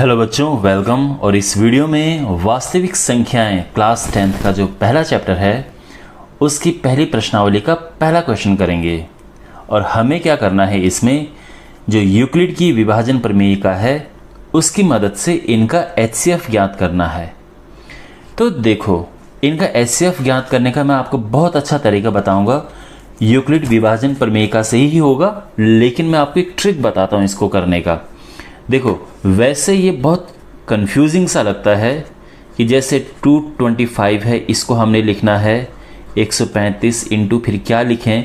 Hello बच्चों, welcome. और इस वीडियो में वास्तविक संख्याएं क्लास 10th का जो पहला चैप्टर है उसकी पहली प्रश्नावली का पहला क्वेश्चन करेंगे। और हमें क्या करना है, इसमें जो यूक्लिड की विभाजन प्रमेयिका है उसकी मदद से इनका एचसीएफ ज्ञात करना है। तो देखो, इनका एचसीएफ ज्ञात करने का मैं आपको बहुत अच्छा तरीका बताऊंगा। यूक्लिड विभाजन प्रमेयिका से ही होगा, लेकिन मैं आपको एक ट्रिक बताता हूँ इसको करने का। देखो, वैसे ये बहुत कंफ्यूजिंग सा लगता है कि जैसे 225 है, इसको हमने लिखना है 135 इंटू फिर क्या लिखें,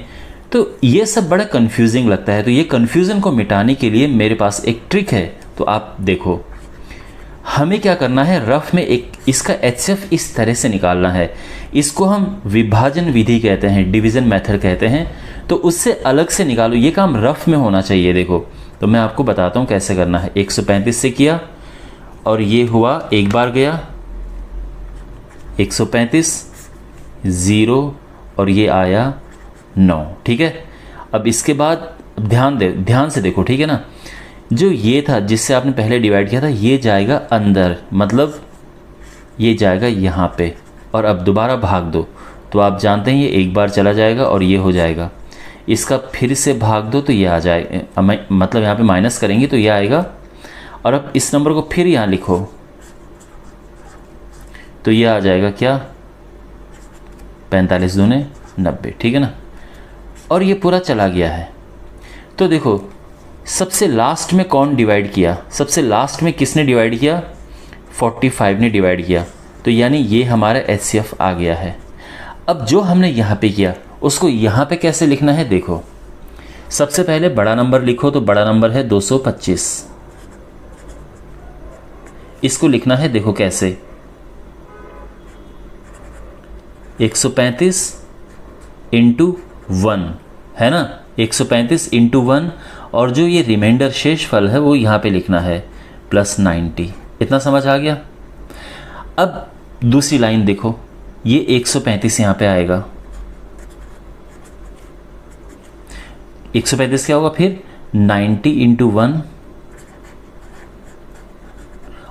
तो ये सब बड़ा कंफ्यूजिंग लगता है। तो ये कंफ्यूजन को मिटाने के लिए मेरे पास एक ट्रिक है। तो आप देखो, हमें क्या करना है, रफ में एक इसका एचसीएफ इस तरह से निकालना है। इसको हम विभाजन विधि कहते हैं, डिवीज़न मेथड कहते हैं। तो उससे अलग से निकालो, ये काम रफ में होना चाहिए। देखो, तो मैं आपको बताता हूँ कैसे करना है। 135 से किया और ये हुआ, एक बार गया 135 0 और ये आया 9। ठीक है, अब इसके बाद ध्यान से देखो, ठीक है ना। जो ये था जिससे आपने पहले डिवाइड किया था, ये जाएगा अंदर, मतलब ये जाएगा यहाँ पे। और अब दोबारा भाग दो तो आप जानते हैं ये एक बार चला जाएगा और ये हो जाएगा। इसका फिर से भाग दो तो ये आ जाएगा, मतलब यहाँ पे माइनस करेंगे तो ये आएगा। और अब इस नंबर को फिर यहाँ लिखो तो ये आ जाएगा क्या, 45 दूने 90। ठीक है ना, और ये पूरा चला गया है। तो देखो, सबसे लास्ट में कौन डिवाइड किया, सबसे लास्ट में किसने डिवाइड किया, 45 ने डिवाइड किया। तो यानी ये हमारा एचसीएफ आ गया है। अब जो हमने यहाँ पे किया उसको यहाँ पे कैसे लिखना है, देखो, सबसे पहले बड़ा नंबर लिखो। तो बड़ा नंबर है 225। इसको लिखना है, देखो कैसे, 135 इंटू 1 है ना, 135 इंटू 1। और जो ये रिमाइंडर शेष फल है वो यहाँ पे लिखना है +90। इतना समझ आ गया। अब दूसरी लाइन देखो, ये 135 यहाँ पे आएगा। 135 क्या होगा फिर, 90 इंटू 1।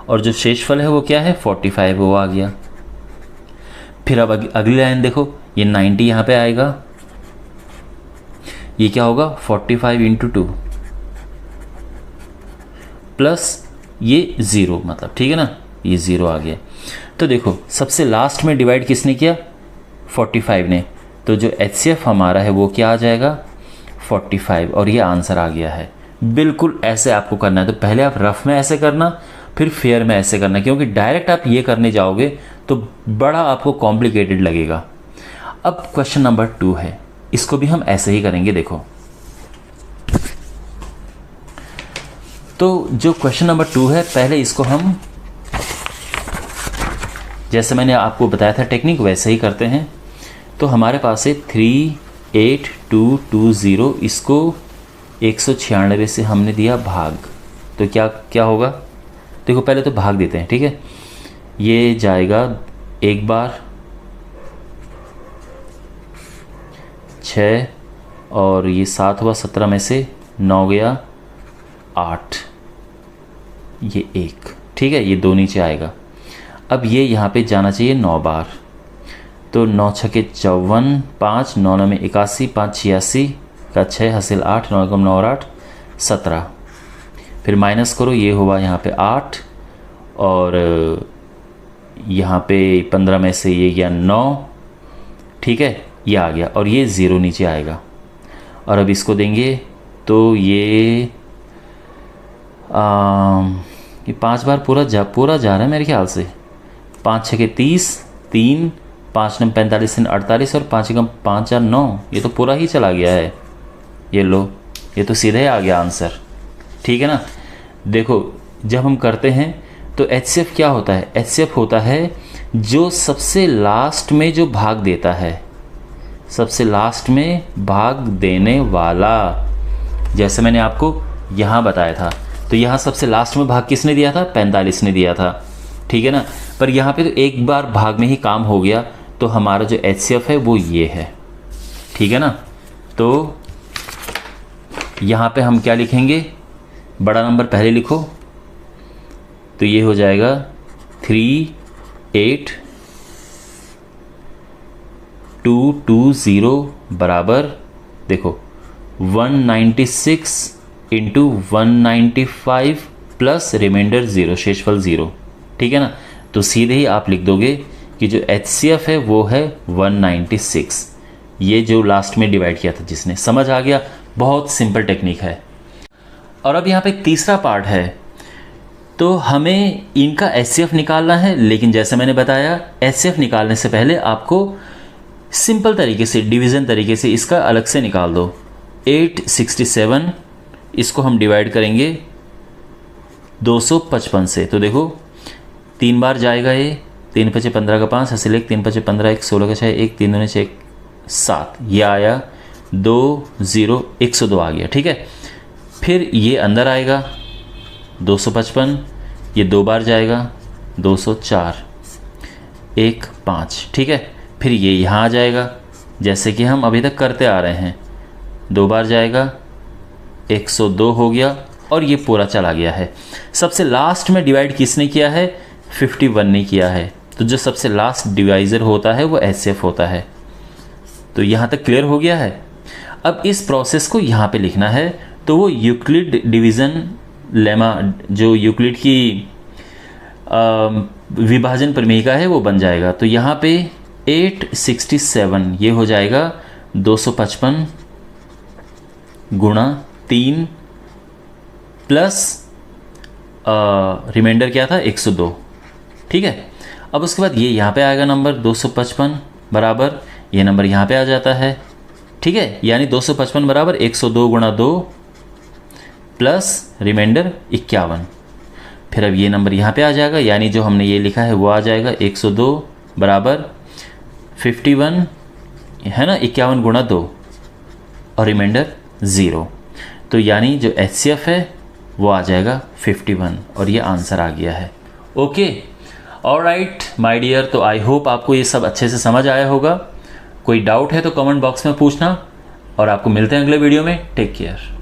और जो शेषफल है वो क्या है, 45, वो आ गया। फिर अब अगली लाइन देखो, ये 90 यहाँ पे आएगा। ये क्या होगा, 45 इंटू 2 प्लस ये 0, मतलब ठीक है ना, ये 0 आ गया। तो देखो, सबसे लास्ट में डिवाइड किसने किया, 45 ने। तो जो एचसीएफ हमारा है वो क्या आ जाएगा, 45। और ये आंसर आ गया है। बिल्कुल ऐसे आपको करना है। तो पहले आप रफ में ऐसे करना, फिर फेयर में ऐसे करना, क्योंकि डायरेक्ट आप ये करने जाओगे तो बड़ा आपको कॉम्प्लिकेटेड लगेगा। अब क्वेश्चन नंबर 2 है, इसको भी हम ऐसे ही करेंगे। देखो, तो जो क्वेश्चन नंबर 2 है, पहले इसको हम, जैसे मैंने आपको बताया था टेक्निक, वैसे ही करते हैं। तो हमारे पास है 38220। इसको 196 से हमने दिया भाग, तो क्या क्या होगा, देखो पहले तो भाग देते हैं। ठीक है, ये जाएगा एक बार 6 और ये 7 हुआ, 17 में से 9 गया 8, ये 1। ठीक है, ये 2 नीचे आएगा। अब ये यहाँ पे जाना चाहिए 9 बार। तो 9 छके 54, 5 9 में 81, 5 86 का 6 हासिल 8, 9 कम 9 और 8 17। फिर माइनस करो, ये हुआ यहाँ पे 8 और यहाँ पे 15 में से ये गया 9। ठीक है, ये आ गया और ये 0 नीचे आएगा। और अब इसको देंगे तो ये 5 बार पूरा जा रहा है मेरे ख्याल से। 5 छके 30, 3 5 9 45 48 और 5 कम 5 4 9, ये तो पूरा ही चला गया है। ये लो, ये तो सीधे आ गया आंसर। ठीक है ना। देखो, जब हम करते हैं तो एचसीएफ क्या होता है, एचसीएफ होता है जो सबसे लास्ट में जो भाग देता है, सबसे लास्ट में भाग देने वाला। जैसे मैंने आपको यहाँ बताया था, तो यहाँ सबसे लास्ट में भाग किसने दिया था, 45 ने दिया था। ठीक है ना, पर यहाँ पे तो एक बार भाग में ही काम हो गया। तो हमारा जो एचसीएफ है वो ये है। ठीक है ना, तो यहाँ पे हम क्या लिखेंगे, बड़ा नंबर पहले लिखो, तो ये हो जाएगा 38220 बराबर, देखो 196 इंटू 195 प्लस रिमाइंडर 0, शेषफल 0, ठीक है ना। तो सीधे ही आप लिख दोगे कि जो HCF है वो है 196, ये जो लास्ट में डिवाइड किया था जिसने। समझ आ गया, बहुत सिंपल टेक्निक है। और अब यहाँ पे तीसरा पार्ट है, तो हमें इनका HCF निकालना है, लेकिन जैसे मैंने बताया HCF निकालने से पहले आपको सिंपल तरीके से, डिवीज़न तरीके से इसका अलग से निकाल दो। 867 इसको हम डिवाइड करेंगे 255 से, तो देखो 3 बार जाएगा ये, 3 पचे 15 का 5, हंसी लेख 3 पचे 15, 1 16 का 6, 1 3 दूने 6 7, ये आया 102 आ गया, ठीक है। फिर ये अंदर आएगा 255, ये 2 बार जाएगा 204, 1 5, ठीक है। फिर ये यहाँ आ जाएगा जैसे कि हम अभी तक करते आ रहे हैं, 2 बार जाएगा 102 हो गया, और ये पूरा चला गया है। सबसे लास्ट में डिवाइड किसने किया है? 51 ने किया है। तो जो सबसे लास्ट डिवाइज़र होता है वो HCF होता है। तो यहाँ तक क्लियर हो गया है। अब इस प्रोसेस को यहाँ पे लिखना है, तो वो यूक्लिड डिवीज़न लेमा, जो यूक्लिड की विभाजन प्रमेय है, वो बन जाएगा। तो यहाँ पे 867 ये हो जाएगा 255 गुणा 3 प्लस रिमाइंडर क्या था 102, ठीक है। अब उसके बाद ये यहाँ पे आएगा नंबर 255 बराबर, ये नंबर यहाँ पे आ जाता है, ठीक है। यानी 255 बराबर 102 गुणा 2 प्लस रिमाइंडर 51। फिर अब ये नंबर यहाँ पे आ जाएगा, यानी जो हमने ये लिखा है वो आ जाएगा 102 बराबर 51 है ना, 51 गुणा 2 और रिमाइंडर 0। तो यानी जो HCF है वो आ जाएगा 51, और ये आंसर आ गया है। ओके, ऑलराइट माय डियर, तो आई होप आपको ये सब अच्छे से समझ आया होगा। कोई डाउट है तो कमेंट बॉक्स में पूछना, और आपको मिलते हैं अगले वीडियो में। Take care.